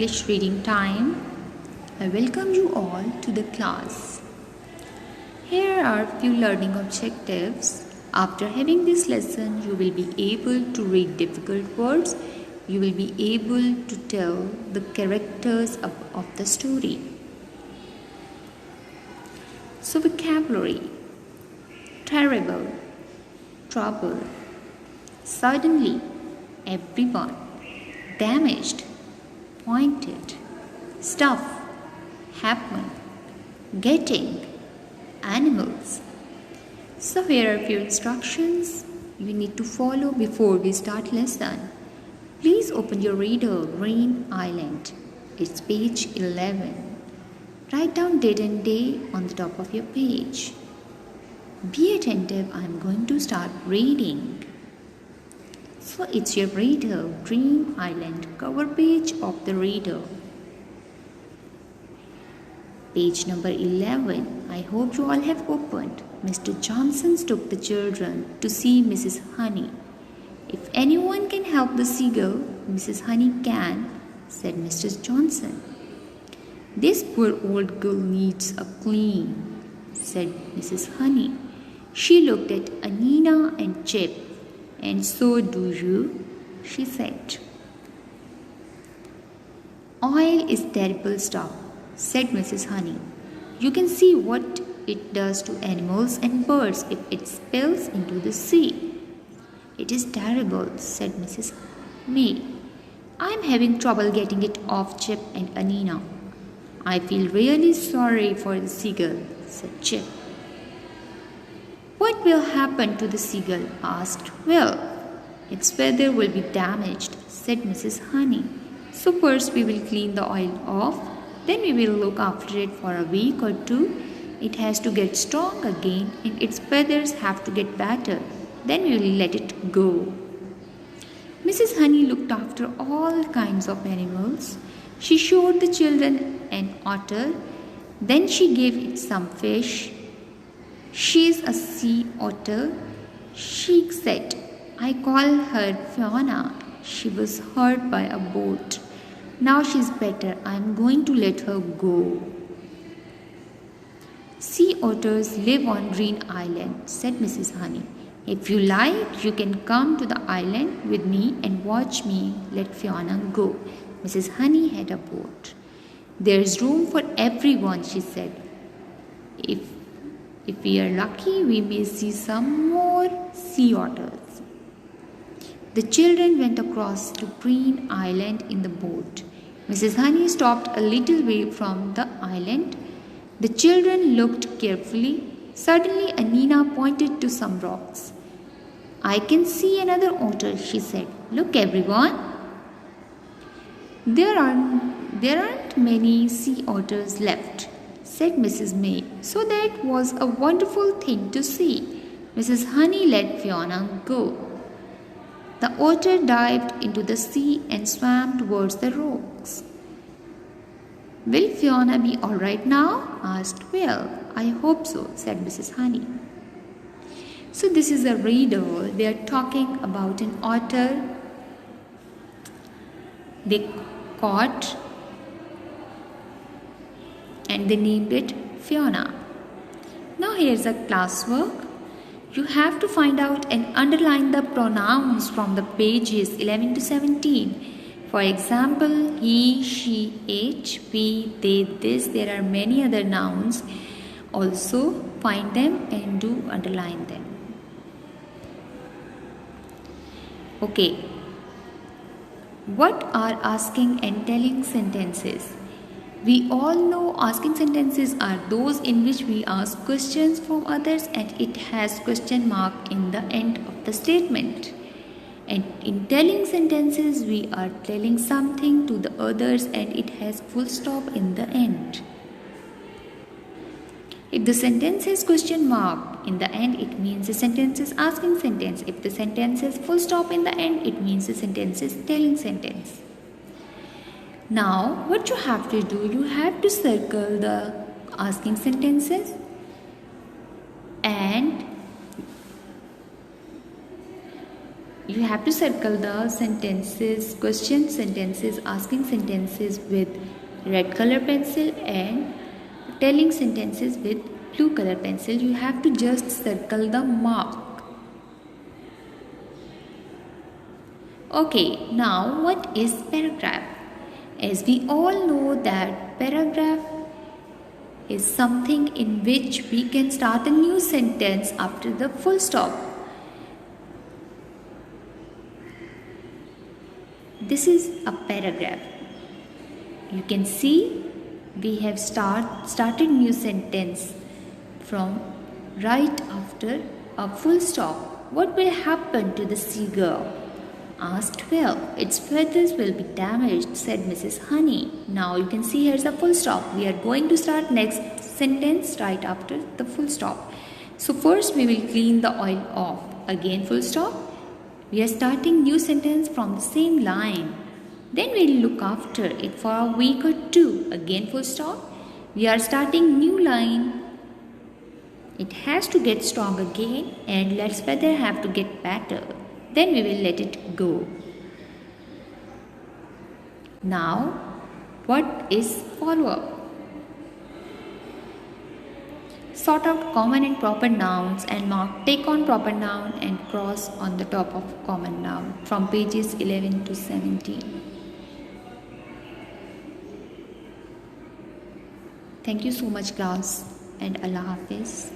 English reading time. I welcome you all to the class. Here are a few learning objectives. After having this lesson, you will be able to read difficult words. You will be able to tell the characters of the story. So, vocabulary: terrible, trouble, suddenly, everyone, damaged, pointed, stuff, happen, getting, animals. So here are a few instructions you need to follow before we start lesson. Please open your reader, Green Island. It's page 11. Write down date and day on the top of your page. Be attentive, I'm going to start reading. So it's your reader, Dream Island, cover page of the reader. Page number 11. I hope you all have opened. Mr. Johnson took the children to see Mrs. Honey. If anyone can help the seagull, Mrs. Honey can, said Mr. Johnson. This poor old girl needs a clean, said Mrs. Honey. She looked at Anina and Chip. And so do you, she said. Oil is terrible stuff, said Mrs. Honey. You can see what it does to animals and birds if it spills into the sea. It is terrible, said Mrs. May. I am having trouble getting it off Chip and Anina. I feel really sorry for the seagull, said Chip. What will happen to the seagull? Asked Will. Its feather will be damaged, said Mrs. Honey. So first we will clean the oil off, then we will look after it for a week or two. It has to get strong again and its feathers have to get better. Then we will let it go. Mrs. Honey looked after all kinds of animals. She showed the children an otter. Then she gave it some fish. She is a sea otter, she said. I call her Fiona. She was hurt by a boat. Now she is better. I am going to let her go. Sea otters live on Green Island, said Mrs. Honey. If you like, you can come to the island with me and watch me let Fiona go. Mrs. Honey had a boat. There is room for everyone, she said. If we are lucky, we may see some more sea otters. The children went across to Green Island in the boat. Mrs. Honey stopped a little way from the island. The children looked carefully. Suddenly, Anina pointed to some rocks. I can see another otter, she said. Look, everyone. There aren't many sea otters left, said Mrs. May. So that was a wonderful thing to see. Mrs. Honey let Fiona go. The otter dived into the sea and swam towards the rocks. Will Fiona be all right now? Asked Will. I hope so, said Mrs. Honey. So this is a riddle. They are talking about an otter they caught and they named it Fiona. Now here's a classwork. You have to find out and underline the pronouns from the pages 11 to 17. For example, he, she, it, we, they, this. There are many other nouns. Also find them and do underline them. Okay. What are asking and telling sentences? We all know asking sentences are those in which we ask questions from others and it has question mark in the end of the statement. And in telling sentences, we are telling something to the others and it has full stop in the end. If the sentence has question mark in the end, it means the sentence is asking sentence. If the sentence has full stop in the end, it means the sentence is telling sentence. Now, what you have to do, you have to circle the asking sentences and you You have to circle the sentences, question sentences, asking sentences with red color pencil and telling sentences with blue color pencil. You have to just circle the mark. Okay, now what is paragraph? As we all know that paragraph is something in which we can start a new sentence after the full stop. This is a paragraph. You can see we have started new sentence from right after a full stop. What will happen to the seagull? Asked Will. Its feathers will be damaged, said Mrs. Honey. Now you can see here's a full stop. We are going to start next sentence right after the full stop. So first we will clean the oil off. Again full stop. We are starting new sentence from the same line. Then we will look after it for a week or two. Again full stop. We are starting new line. It has to get strong again and let's feather have to get better. Then we will let it go. Now, what is follow-up? Sort out common and proper nouns and mark take on proper noun and cross on the top of common noun from pages 11 to 17. Thank you so much class and Allah Hafiz.